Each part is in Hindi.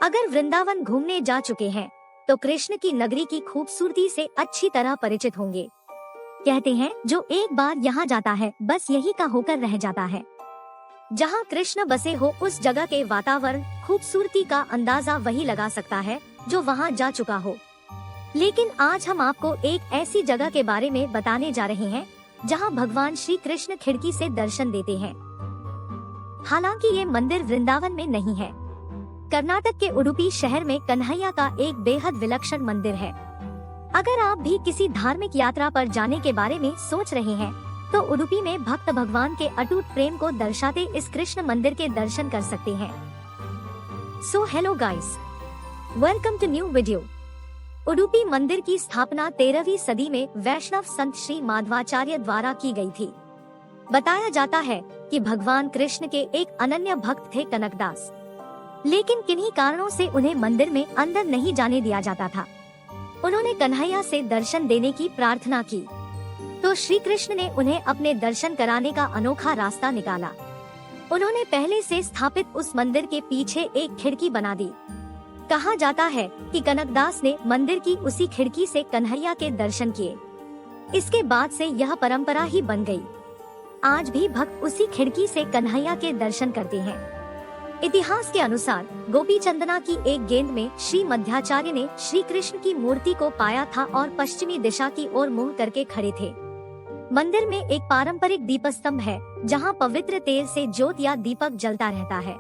अगर वृंदावन घूमने जा चुके हैं तो कृष्ण की नगरी की खूबसूरती से अच्छी तरह परिचित होंगे। कहते हैं जो एक बार यहाँ जाता है बस यही का होकर रह जाता है। जहाँ कृष्ण बसे हो उस जगह के वातावरण खूबसूरती का अंदाजा वही लगा सकता है जो वहाँ जा चुका हो। लेकिन आज हम आपको एक ऐसी जगह के बारे में बताने जा रहे हैं जहाँ भगवान श्री कृष्ण खिड़की से दर्शन देते हैं। हालांकि ये मंदिर वृंदावन में नहीं है। कर्नाटक के उडुपी शहर में कन्हैया का एक बेहद विलक्षण मंदिर है। अगर आप भी किसी धार्मिक यात्रा पर जाने के बारे में सोच रहे हैं तो उडुपी में भक्त भगवान के अटूट प्रेम को दर्शाते इस कृष्ण मंदिर के दर्शन कर सकते हैं। So hello guys, welcome to new video. Udupi मंदिर की स्थापना 13वीं सदी में वैष्णव संत श्री माधवाचार्य द्वारा की गई थी। बताया जाता है कि भगवान कृष्ण के एक अनन्य भक्त थे कनकदास, लेकिन किन्हीं कारणों से उन्हें मंदिर में अंदर नहीं जाने दिया जाता था। उन्होंने कन्हैया से दर्शन देने की प्रार्थना की तो श्री कृष्ण ने उन्हें अपने दर्शन कराने का अनोखा रास्ता निकाला। उन्होंने पहले से स्थापित उस मंदिर के पीछे एक खिड़की बना दी। कहा जाता है कि कनकदास ने मंदिर की उसी खिड़की से कन्हैया के दर्शन किए। इसके बाद से यह परंपरा ही बन गई। आज भी भक्त उसी खिड़की से कन्हैया के दर्शन करते हैं। इतिहास के अनुसार गोपी चंदना की एक गेंद में श्री मध्वाचार्य ने श्री कृष्ण की मूर्ति को पाया था और पश्चिमी दिशा की ओर मुंह करके खड़े थे। मंदिर में एक पारंपरिक दीपस्तंभ है जहां पवित्र तेल से ज्योत या दीपक जलता रहता है,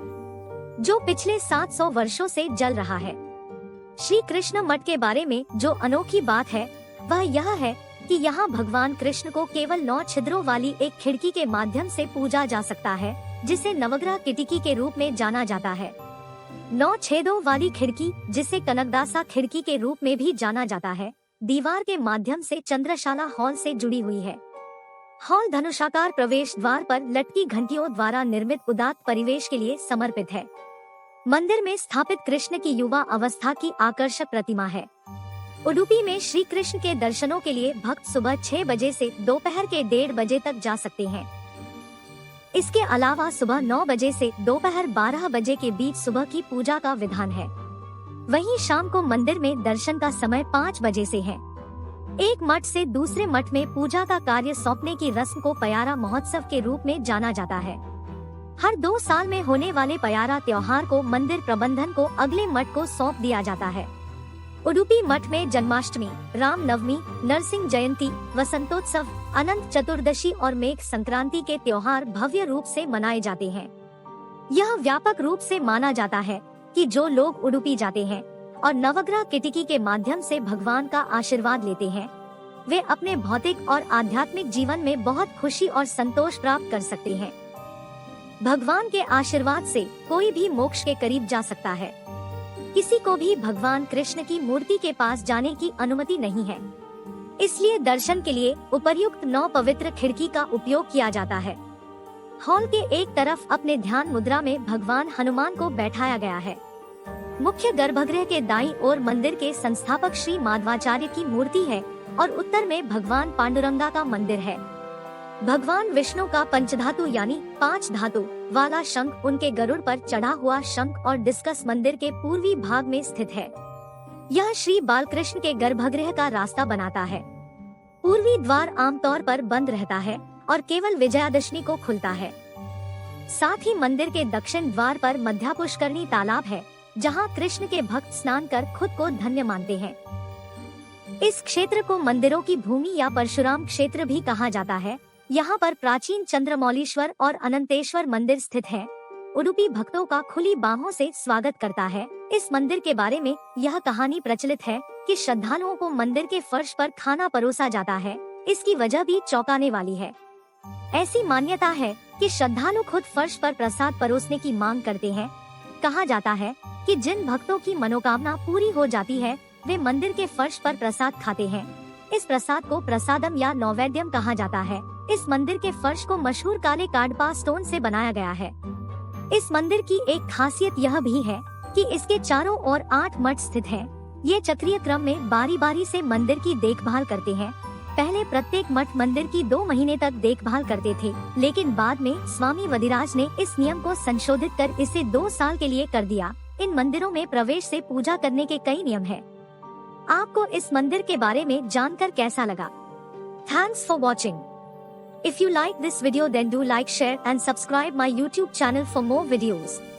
जो पिछले 700 वर्षों से जल रहा है। श्री कृष्ण मठ के बारे में जो अनोखी बात है वह यह है कि यहाँ भगवान कृष्ण को केवल 9 छिद्रों वाली एक खिड़की के माध्यम से पूजा जा सकता है, जिसे नवग्रह किटिकी के रूप में जाना जाता है। 9 छेदों वाली खिड़की, जिसे कनकदासा खिड़की के रूप में भी जाना जाता है, दीवार के माध्यम से चंद्रशाला हॉल से जुड़ी हुई है। हॉल धनुषाकार प्रवेश द्वार पर लटकी घंटियों द्वारा निर्मित उदात्त परिवेश के लिए समर्पित है। मंदिर में स्थापित कृष्ण की युवा अवस्था की आकर्षक प्रतिमा है। उडुपी में श्री कृष्ण के दर्शनों के लिए भक्त सुबह 6 बजे से दोपहर के 1:30 बजे तक जा सकते हैं। इसके अलावा सुबह 9 बजे से दोपहर 12 बजे के बीच सुबह की पूजा का विधान है। वहीं शाम को मंदिर में दर्शन का समय 5 बजे से है। एक मठ से दूसरे मठ में पूजा का कार्य सौंपने की रस्म को पयारा महोत्सव के रूप में जाना जाता है। हर 2 साल में होने वाले पयारा त्योहार को मंदिर प्रबंधन को अगले मठ को सौंप दिया जाता है। उडुपी मठ में जन्माष्टमी, राम नवमी, नरसिंह जयंती, वसंतोत्सव, अनंत चतुर्दशी और मेघ संक्रांति के त्योहार भव्य रूप से मनाए जाते हैं। यह व्यापक रूप से माना जाता है कि जो लोग उडुपी जाते हैं और नवग्रह किटिकी के माध्यम से भगवान का आशीर्वाद लेते हैं, वे अपने भौतिक और आध्यात्मिक जीवन में बहुत खुशी और संतोष प्राप्त कर सकते हैं। भगवान के आशीर्वाद से कोई भी मोक्ष के करीब जा सकता है। किसी को भी भगवान कृष्ण की मूर्ति के पास जाने की अनुमति नहीं है। इसलिए दर्शन के लिए उपर्युक्त 9 पवित्र खिड़की का उपयोग किया जाता है। हॉल के एक तरफ अपने ध्यान मुद्रा में भगवान हनुमान को बैठाया गया है। मुख्य गर्भगृह के दाईं ओर मंदिर के संस्थापक श्री माधवाचार्य की मूर्ति है और उत्तर में भगवान पांडुरंगा का मंदिर है। भगवान विष्णु का पंचधातु यानी 5 धातु वाला शंख, उनके गरुड़ पर चढ़ा हुआ शंख और डिस्कस मंदिर के पूर्वी भाग में स्थित है। यह श्री बालकृष्ण के गर्भगृह का रास्ता बनाता है। पूर्वी द्वार आमतौर पर बंद रहता है और केवल विजयादशमी को खुलता है। साथ ही मंदिर के दक्षिण द्वार पर मध्यापुष्करणी तालाब है, जहां कृष्ण के भक्त स्नान कर खुद को धन्य मानते हैं। इस क्षेत्र को मंदिरों की भूमि या परशुराम क्षेत्र भी कहा जाता है। यहाँ पर प्राचीन चंद्रमौलीश्वर और अनंतेश्वर मंदिर स्थित है। उडुपी भक्तों का खुली बाहों से स्वागत करता है। इस मंदिर के बारे में यह कहानी प्रचलित है कि श्रद्धालुओं को मंदिर के फर्श पर खाना परोसा जाता है। इसकी वजह भी चौंकाने वाली है। ऐसी मान्यता है कि श्रद्धालु खुद फर्श पर प्रसाद परोसने की मांग करते हैं। कहा जाता है कि जिन भक्तों की मनोकामना पूरी हो जाती है वे मंदिर के फर्श पर प्रसाद खाते हैं। इस प्रसाद को प्रसादम या नैवेद्यम कहा जाता है। इस मंदिर के फर्श को मशहूर काले काडपा स्टोन से बनाया गया है। इस मंदिर की एक खासियत यह भी है कि इसके चारों ओर 8 मठ स्थित हैं। ये चक्रीय क्रम में बारी बारी से मंदिर की देखभाल करते हैं। पहले प्रत्येक मठ मंदिर की 2 महीने तक देखभाल करते थे, लेकिन बाद में स्वामी वदिराज ने इस नियम को संशोधित कर इसे 2 साल के लिए कर दिया। इन मंदिरों में प्रवेश से पूजा करने के कई नियम हैं। आपको इस मंदिर के बारे में जानकर कैसा लगा? Thanks for watching. If you like this video then do like, share and subscribe my YouTube channel for more videos.